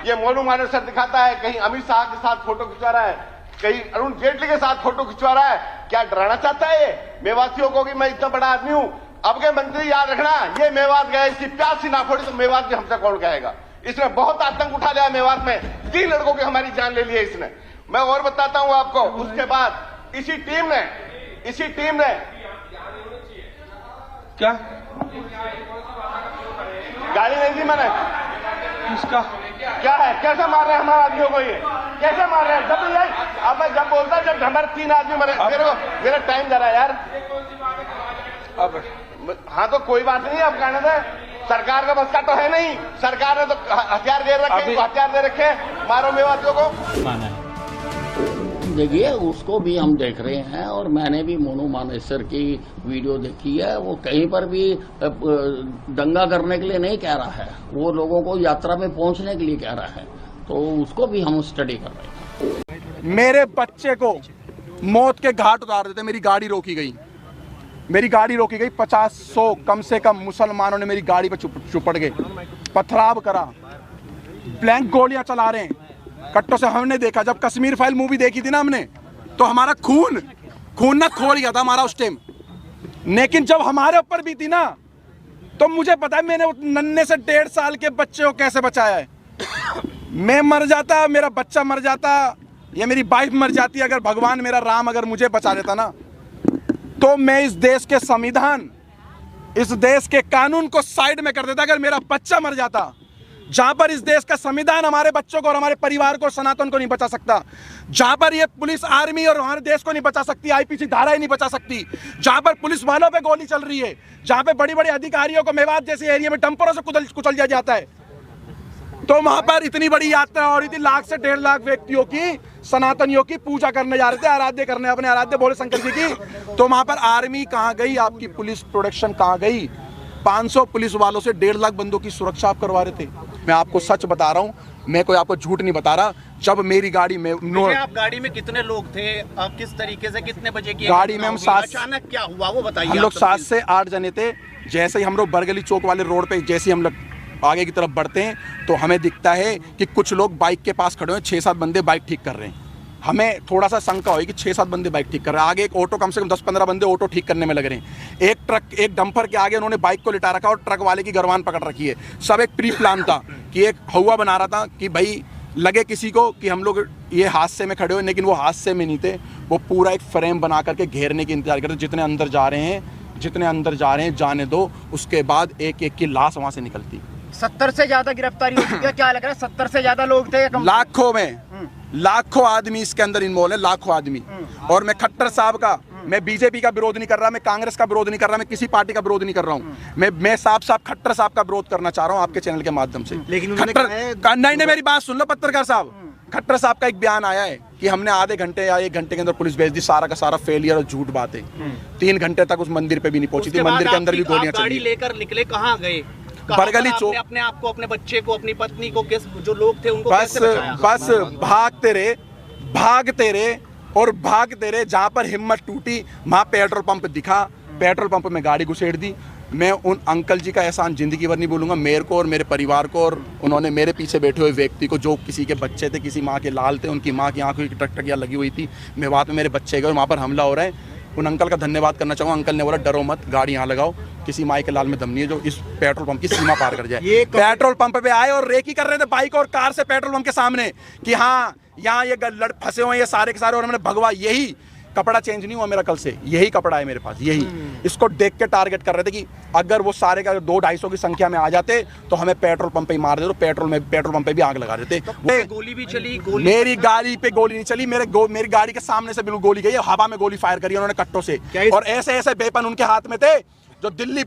ये मोनू मानेसर दिखाता है, कहीं अमित शाह के साथ फोटो खिंचवा रहा है, कहीं अरुण जेटली के साथ फोटो खिंचवा रहा है। क्या डराना चाहता है ये मेवातियों को कि मैं इतना बड़ा आदमी हूं? अब के मंत्री याद रखना, ये मेवात गए, इसकी प्यास सी ना फोड़ी तो मेवात भी हमसे कौन कहेगा। इसने बहुत आतंक उठा लिया मेवात में, 3 लड़कों की हमारी जान ले ली है इसने। मैं और बताता हूं आपको, उसके बाद इसी टीम ने क्या गाड़ी नहीं दी मैंने। इसका क्या है, कैसे मार रहे हैं हमारे आदमियों को? ये कैसे मार रहे हैं? जब ये अब मैं जब बोलता जब हमारे 3 आदमी मरे, मेरा टाइम जा रहा है यार। अब हाँ तो कोई बात नहीं, अब कहने दे, सरकार का बस का तो है नहीं। सरकार ने तो हथियार दे रखे, हथियार दे रखे, मारो मेवातियों को। माना है। देखिए, उसको भी हम देख रहे हैं और मैंने भी मोनू मानेसर की वीडियो देखी है। वो कहीं पर भी दंगा करने के लिए नहीं कह रहा है, वो लोगों को यात्रा में पहुंचने के लिए कह रहा है, तो उसको भी हम स्टडी कर रहे हैं। मेरे बच्चे को मौत के घाट उतार देते, मेरी गाड़ी रोकी गई, 50-100 कम से कम मुसलमानों ने मेरी गाड़ी पर चुपड़ गए, पथराव करा, ब्लैंक गोलियां चला रहे हैं कट्टों से। हमने देखा जब कश्मीर फाइल मूवी देखी थी ना हमने, तो हमारा खून ना खोल गया था हमारा उस टाइम। लेकिन जब हमारे ऊपर भी थी ना, तो मुझे पता है मैंने नन्हे से 1.5 साल के बच्चे को कैसे बचाया है। मैं मर जाता, मेरा बच्चा मर जाता, या मेरी वाइफ मर जाती, अगर भगवान मेरा राम अगर मुझे बचा देता ना, तो मैं इस देश के संविधान, इस देश के कानून को साइड में कर देता। अगर मेरा बच्चा मर जाता, जहां पर इस देश का संविधान हमारे बच्चों को और हमारे परिवार को, सनातन को नहीं बचा सकता, जहां पर ये पुलिस, आर्मी और हमारे देश को नहीं बचा सकती, आईपीसी धाराएं नहीं बचा सकती, जहां पर पुलिस वालों पे गोली चल रही है, जहां पे बड़ी बड़ी अधिकारियों को मेवात जैसे एरिया में डंपरों से कुचल दिया जाता है, तो वहां पर इतनी बड़ी यात्रा हो रही थी, 1 लाख से 1.5 लाख व्यक्तियों की, सनातनियों की पूजा करने जा रहे थे, आराध्य करने, अपने आराध्य भोले शंकर जी की। तो वहां पर आर्मी कहां गई, आपकी पुलिस प्रोटेक्शन कहां गई? 500 पुलिस वालों से 1.5 लाख बंदों की सुरक्षा आप करवा रहे थे। मैं आपको सच बता रहा हूं, मैं कोई आपको झूठ नहीं बता रहा। जब मेरी गाड़ी में आप गाड़ी में कितने लोग थे, आप किस तरीके से, कितने बजे की गाड़ी में हम 7, अचानक क्या हुआ वो बताइए। हम लोग 7 से 8 जने थे। जैसे ही हम लोग बरगली चौक वाले रोड पे जैसे ही हम लोग आगे की तरफ बढ़ते हैं, तो हमें दिखता है कि कुछ लोग बाइक के पास खड़े हैं, 6-7 बंदे बाइक ठीक कर रहे हैं। हमें थोड़ा सा शंका हुई कि 6-7 बंदे बाइक ठीक कर रहे हैं। आगे एक ऑटो, कम से कम 10-15 बंदे ऑटो ठीक करने में लग रहे हैं। एक ट्रक, एक डंपर के आगे उन्होंने बाइक को लिटा रखा और ट्रक वाले की गरवान पकड़ रखी है। सब एक प्री प्लान था कि एक हवा बना रहा था कि भाई लगे किसी को कि हम लोग ये हादसे में खड़े हुए, लेकिन वो हादसे में नहीं थे। वो पूरा एक फ्रेम बना करके घेरने की इंतजार करते, जितने अंदर जा रहे हैं जाने दो, उसके बाद एक एक की लाश वहां से निकलती। 70 से ज्यादा गिरफ्तारी हो चुकी है, क्या लग रहा है? 70 से ज्यादा लोग थे, लाखों आदमी इसके अंदर इन्वॉल्व है, लाखों आदमी। और मैं खट्टर साहब का, मैं बीजेपी का विरोध नहीं कर रहा, मैं कांग्रेस का विरोध नहीं कर रहा, मैं किसी पार्टी का विरोध नहीं कर रहा हूँ। मैं साफ खट्टर साहब का विरोध करना चाह रहा हूँ आपके चैनल के माध्यम से। लेकिन नहीं, मेरी बात सुन लो पत्रकार साहब। खट्टर साहब का एक बयान आया है कि हमने आधे घंटे या 1 घंटे के अंदर पुलिस भेज दी, सारा का सारा फेलियर और झूठ बात है। 3 घंटे तक उस मंदिर पे भी नहीं पहुंची थी, मंदिर के अंदर भी गोलियां चली। लेकर निकले, कहाँ गए? बरगली चौक। अपने आप को, अपने बच्चे को, अपनी पत्नी को, जो लोग थे उनको बस भागते रहे। जहां पर हिम्मत टूटी वहां पेट्रोल पंप दिखा, पेट्रोल पंप में गाड़ी घुसेड़ दी। मैं उन अंकल जी का एहसान जिंदगी भर नहीं भूलूंगा, मेरे को और मेरे परिवार को, और उन्होंने मेरे पीछे बैठे हुए व्यक्ति को, जो किसी के बच्चे थे, किसी माँ के लाल थे, उनकी माँ की आंखों की टकटकियाँ लगी हुई थी, मेवात में मेरे बच्चे गए, वहाँ पर हमला हो रहा है। उन अंकल का धन्यवाद करना चाहूँगा। अंकल ने बोला डरो मत, गाड़ी यहाँ लगाओ, किसी माई के लाल में दम नहीं है जो इस पेट्रोल पंप की सीमा पार कर जाए। पेट्रोल पंप पे आए और रेकी कर रहे थे बाइक और कार से पेट्रोल पंप के सामने कि हाँ यहाँ ये लड़ फंसे हुए हैं ये सारे के सारे, और मैंने भगवा, यही कपड़ा चेंज नहीं हुआ मेरा कल से, यही कपड़ा है मेरे पास, यही। इसको देख के टारगेट कर रहे थे कि अगर वो सारे का 200-250 की संख्या में आ जाते तो हमें पेट्रोल पंप पे ही मार देते, तो पेट्रोल पंप पे भी आग लगा देते। गोली भी चली? मेरी गाड़ी पे गोली नहीं चली, मेरी गाड़ी के सामने से बिल्कुल गोली गई, हवा में गोली फायर करी उन्होंने कट्टों से, और ऐसे वेपन उनके हाथ में थे जो दिल्ली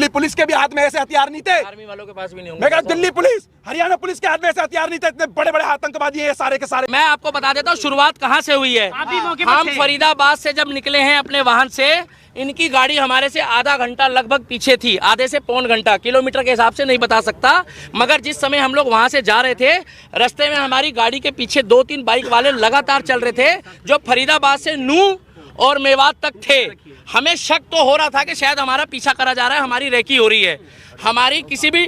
पुलिस के भी हाथ में ऐसे हथियार नहीं थे, आर्मी वालों के पास भी नहीं होंगे। मैं कहा दिल्ली पुलिस, हरियाणा पुलिस के हाथ में ऐसे हथियार नहीं थे, इतने बड़े बड़े आतंकवादी हैं सारे के सारे। मैं आपको बता देता हूँ शुरुआत कहाँ से हुई है। हम फरीदाबाद से जब निकले हैं अपने वाहन से, इनकी गाड़ी हमारे से आधा घंटा लगभग पीछे थी, आधे से पौन घंटा, किलोमीटर के हिसाब से नहीं बता सकता, मगर जिस समय हम लोग वहां से जा रहे थे, रास्ते में हमारी गाड़ी के पीछे 2-3 बाइक वाले लगातार चल रहे थे, जो फरीदाबाद से नूह और मेवात तक थे। हमें शक तो हो रहा था कि शायद हमारा पीछा करा जा रहा है, हमारी रेकी हो रही है, हमारी किसी भी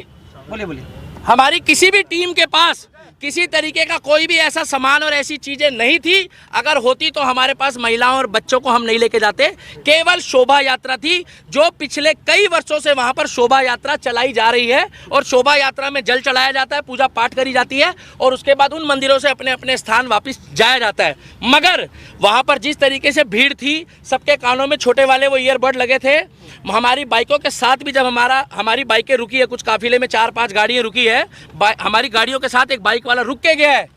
हमारी किसी भी टीम के पास किसी तरीके का कोई भी ऐसा सामान और ऐसी चीजें नहीं थी। अगर होती तो हमारे पास महिलाओं और बच्चों को हम नहीं लेके जाते। केवल शोभा यात्रा थी जो पिछले कई वर्षों से वहां पर शोभा यात्रा चलाई जा रही है और शोभा यात्रा में जल चढ़ाया जाता है, पूजा पाठ करी जाती है और उसके बाद उन मंदिरों से अपने अपने स्थान वापस जाया जाता है। मगर वहां पर जिस तरीके से भीड़ थी, सबके कानों में छोटे वाले वो ईयरबड लगे थे। हमारी बाइकों के साथ भी जब हमारी बाइकें रुकी है, कुछ काफिले में 4-5 गाड़ियां रुकी है, हमारी गाड़ियों के साथ एक बाइक वाला रुक के गया है,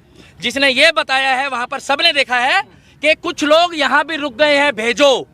जिसने ये बताया है, वहां पर सबने देखा है कि कुछ लोग यहां भी रुक गए हैं, भेजो।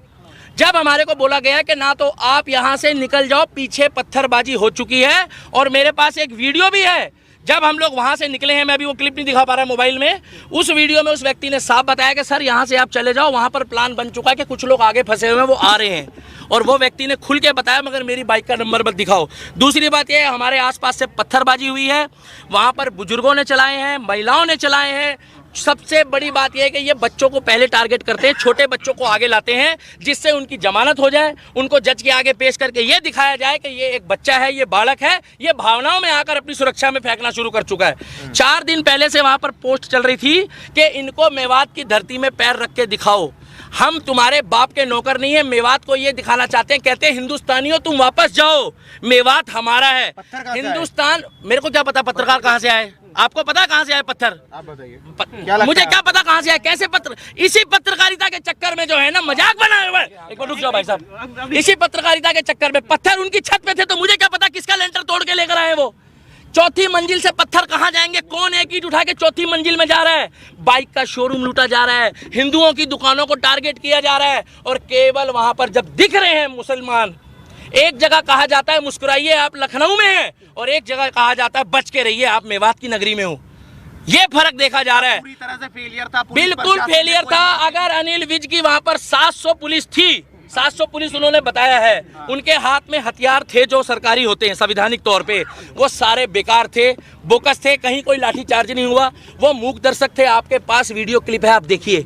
जब हमारे को बोला गया कि ना तो आप यहां से निकल जाओ, पीछे पत्थरबाजी हो चुकी है। और मेरे पास एक वीडियो भी है, जब हम लोग वहां से निकले हैं, मैं अभी वो क्लिप नहीं दिखा पा रहा मोबाइल में, उस वीडियो में उस व्यक्ति ने साफ बताया कि सर यहां से आप चले जाओ, वहां पर प्लान बन चुका है कि कुछ लोग आगे फंसे हुए हैं, वो आ रहे हैं। और वो व्यक्ति ने खुल के बताया, मगर मेरी बाइक का नंबर मत दिखाओ। दूसरी बात यह है, हमारे आसपास से पत्थरबाजी हुई है, वहां पर बुजुर्गों ने चलाए हैं, महिलाओं ने चलाए हैं। सबसे बड़ी बात यह है कि ये बच्चों को पहले टारगेट करते हैं, छोटे बच्चों को आगे लाते हैं, जिससे उनकी जमानत हो जाए, उनको जज के आगे पेश करके ये दिखाया जाए कि ये एक बच्चा है, ये बालक है, ये भावनाओं में आकर अपनी सुरक्षा में फेंकना शुरू कर चुका है। 4 दिन पहले से वहां पर पोस्ट चल रही थी कि इनको मेवात की धरती में पैर रख के दिखाओ, हम तुम्हारे बाप के नौकर नहीं है। मेवात को ये दिखाना चाहते हैं, कहते हैं हिंदुस्तानियों तुम वापस जाओ, मेवात हमारा है। हिंदुस्तान, मेरे को क्या पता पत्रकार कहां से आए, आपको पता कहां से आए पत्थर? आप बताइए। मुझे क्या पता कहां से आए, कैसे पत्र, इसी पत्रकारिता के चक्कर में जो है ना मजाक बनाए हुए। एक बार रुक जाओ भाई साहब, इसी पत्रकारिता के चक्कर में पत्थर उनकी छत पे थे, तो मुझे क्या पता किसका लेंटर तोड़ के लेकर आए वो। चौथी मंजिल से पत्थर कहां जाएंगे, कौन एक ईंट उठा के चौथी मंजिल में जा रहा है। बाइक का शोरूम लूटा जा रहा है, हिंदुओं की दुकानों को टारगेट किया जा रहा है, और केवल वहां पर जब दिख रहे हैं मुसलमान, एक जगह कहा जाता है मुस्कुराइए आप लखनऊ में हैं, और एक जगह कहा जाता है बच के रहिए आप मेवात की नगरी में हो। ये फर्क देखा जा रहा है। पूरी तरह से फेलियर था, बिल्कुल फेलियर था। अगर अनिल विज की वहां पर 700 पुलिस थी, 700 पुलिस उन्होंने बताया है, उनके हाथ में हथियार थे जो सरकारी होते हैं संवैधानिक तौर पे, वो सारे बेकार थे, बोकस थे, कहीं कोई लाठीचार्ज नहीं हुआ, वो मूक दर्शक थे। आपके पास वीडियो क्लिप है, आप देखिए।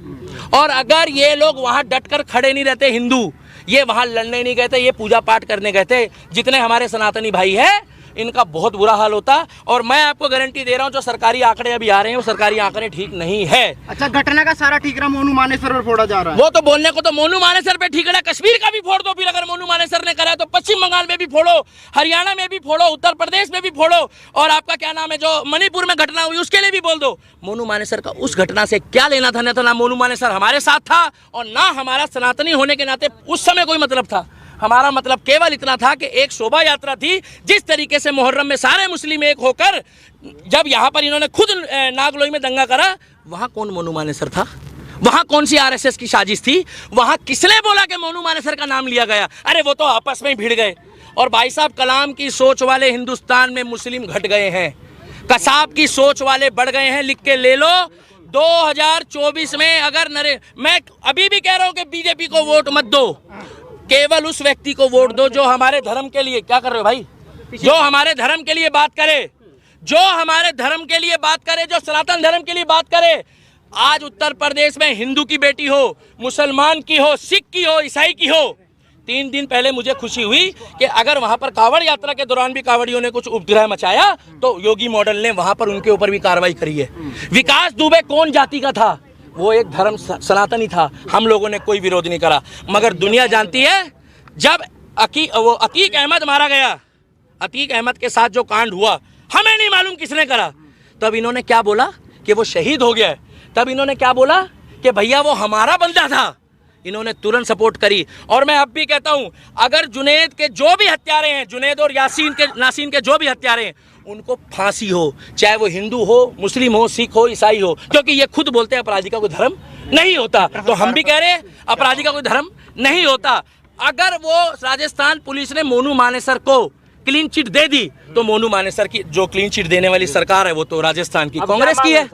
और अगर ये लोग वहां डटकर खड़े नहीं रहते, हिंदू ये वहां लड़ने नहीं गए थे, ये पूजा पाठ करने गए थे, जितने हमारे सनातनी भाई है इनका बहुत बुरा हाल होता। और मैं आपको गारंटी दे रहा हूं, जो सरकारी आंकड़े अभी आ रहे हैं वो सरकारी आंकड़े ठीक नहीं है। अच्छा, घटना का सारा ठीकरा मोनू मानेसर पर फोड़ा जा रहा है। वो तो बोलने को तो मोनू मानेसर पे ठीकरा, कश्मीर का भी फोड़ दो, फिर अगर मोनू मानेसर ने करा तो पश्चिम बंगाल में भी फोड़ो, हरियाणा में भी फोड़ो, उत्तर प्रदेश में भी फोड़ो, और आपका क्या नाम है जो मणिपुर में घटना हुई उसके लिए भी बोल दो। मोनू मानेसर का उस घटना से क्या लेना था? ना मोनू मानेसर हमारे साथ था और ना हमारा सनातनी होने के नाते उस समय कोई मतलब था। हमारा मतलब केवल इतना था कि एक शोभा यात्रा थी, जिस तरीके से मुहर्रम में सारे मुस्लिम एक होकर, जब यहाँ पर इन्होंने खुद नागलोई में दंगा करा, वहां कौन मोनू मानेसर था? वहां कौन सी आरएसएस की साजिश थी? वहां किसने बोला कि मोनू मानेसर का नाम लिया गया? अरे वो तो आपस में ही भिड़ गए। और भाई साहब, कलाम की सोच वाले हिंदुस्तान में मुस्लिम घट गए हैं, कसाब की सोच वाले बढ़ गए हैं। लिख के ले लो, 2024 में अगर मैं अभी भी कह रहा हूं कि बीजेपी को वोट मत दो, केवल उस व्यक्ति को वोट दो जो हमारे धर्म के लिए, क्या कर रहे हो भाई, जो हमारे धर्म के लिए बात करे, जो हमारे धर्म के लिए बात करे, जो सनातन धर्म के लिए बात करे। आज उत्तर प्रदेश में हिंदू की बेटी हो, मुसलमान की हो, सिख की हो, ईसाई की हो, 3 दिन पहले मुझे खुशी हुई कि अगर वहां पर कांवड़ यात्रा के दौरान भी कांवड़ियों ने कुछ उपद्रव मचाया तो योगी मॉडल ने वहां पर उनके ऊपर भी कार्रवाई करी है। विकास दुबे कौन जाति का था? वो एक धर्म सनातनी था, हम लोगों ने कोई विरोध नहीं करा। मगर दुनिया जानती है, जब अतीक अहमद मारा गया, अतीक अहमद के साथ जो कांड हुआ, हमें नहीं मालूम किसने करा, तब इन्होंने क्या बोला कि वो शहीद हो गया। तब इन्होंने क्या बोला कि भैया वो हमारा बंदा था। इन्होंने तुरंत सपोर्ट करी। और मैं अब भी कहता हूं, अगर जुनैद के जो भी हत्यारे हैं, जुनैद और नासीन के जो भी हत्यारे हैं, उनको फांसी हो, चाहे वो हिंदू हो, मुस्लिम हो, सिख हो, ईसाई हो, क्योंकि ये खुद बोलते हैं अपराधी का कोई धर्म नहीं होता, तो हम भी कह रहे हैं अपराधी का कोई धर्म नहीं होता। अगर वो राजस्थान पुलिस ने मोनू मानेसर को क्लीन चिट दे दी, तो मोनू मानेसर की जो क्लीन चिट देने वाली सरकार है वो तो राजस्थान की कांग्रेस की है।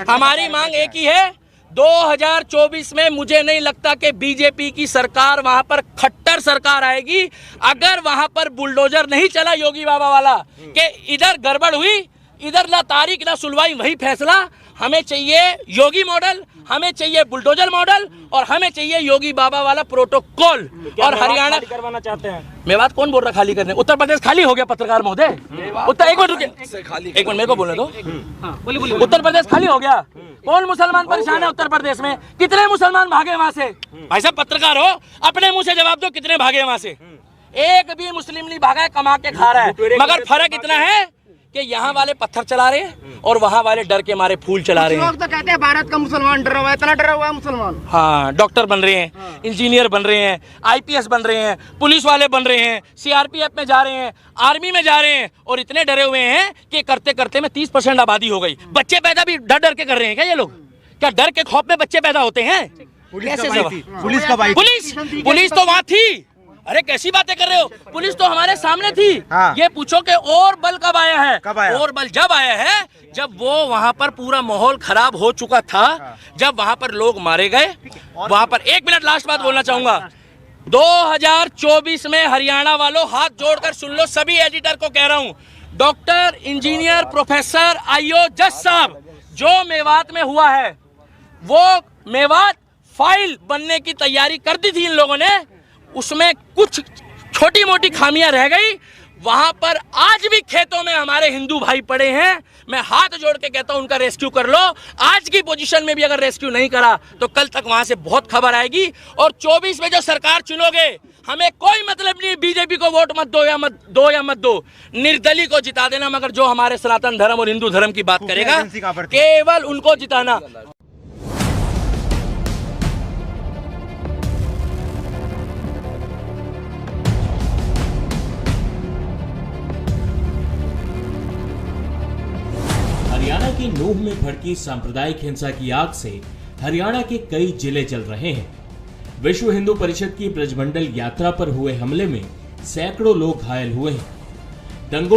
हमारी मांग एक ही है, 2024 में मुझे नहीं लगता कि बीजेपी की सरकार वहां पर खट्टर सरकार आएगी। अगर वहां पर बुलडोजर नहीं चला योगी बाबा वाला कि इधर गड़बड़ हुई, इधर ना तारीख ना सुनवाई, वही फैसला। हमें चाहिए योगी मॉडल, हमें चाहिए बुलडोजर मॉडल, और हमें चाहिए योगी बाबा वाला प्रोटोकॉल। और हरियाणा करवाना चाहते हैं। मेवात कौन बोल रहा खाली करने? उत्तर प्रदेश खाली हो गया पत्रकार महोदय। उत्तर एक मिनट रुकिए, एक मिनट मेरे को बोलने दो। उत्तर प्रदेश खाली हो गया। कौन मुसलमान परेशान है उत्तर प्रदेश में? कितने मुसलमान भागे वहां से? भाई साहब पत्रकार हो, अपने मुंह से जवाब दो, कितने भागे वहां से? एक भी मुस्लिम नहीं भागा है, कमा के खा रहा है। मगर फर्क इतना है कि यहाँ वाले पत्थर चला रहे हैं और वहाँ वाले डर के मारे फूल चला रहे हैं। लोग तो कहते हैं भारत का मुसलमान डरा हुआ है, इतना डरा हुआ है मुसलमान। हाँ, डॉक्टर बन रहे हैं, इंजीनियर बन रहे हैं, आईपीएस बन रहे हैं, पुलिस वाले बन रहे हैं, सीआरपीएफ में जा रहे हैं, आर्मी में जा रहे हैं, और इतने डरे हुए हैं कि करते करते में 30% आबादी हो गई। बच्चे पैदा भी डर डर के कर रहे हैं क्या ये लोग? क्या डर के खौफ में बच्चे पैदा होते हैं? पुलिस तो वहाँ थी। अरे कैसी बातें कर रहे हो? पुलिस तो हमारे सामने थी। ये पूछो कि और बल कब आया है? और बल जब आया है जब वो वहाँ पर पूरा माहौल खराब हो चुका था, जब वहाँ पर लोग मारे गए। वहाँ पर एक मिनट लास्ट बात बोलना चाहूंगा। 2024 में हरियाणा वालों हाथ जोड़कर सुन लो, सभी एडिटर को कह रहा हूँ, डॉक्टर, इंजीनियर, प्रोफेसर, आईओ, जज साहब, जो मेवात में हुआ है वो मेवात फाइल बनने की तैयारी कर दी थी इन लोगों ने। उसमें कुछ छोटी मोटी खामियां रह गई। वहां पर आज भी खेतों में हमारे हिंदू भाई पड़े हैं। मैं हाथ जोड़ के कहता हूं उनका रेस्क्यू कर लो। आज की पोजीशन में भी अगर रेस्क्यू नहीं करा तो कल तक वहां से बहुत खबर आएगी। और 24 में जो सरकार चुनोगे, हमें कोई मतलब नहीं बीजेपी को वोट मत दो या मत दो, निर्दलीय को जिता देना। मगर जो हमारे सनातन धर्म और हिंदू धर्म की बात करेगा, केवल उनको जिताना। हरियाणा के नूह में भड़की सांप्रदायिक हिंसा की आग से हरियाणा के कई जिले जल रहे हैं। विश्व हिंदू परिषद की ब्रजमंडल यात्रा पर हुए हमले में सैकड़ों लोग घायल हुए हैं। दंगों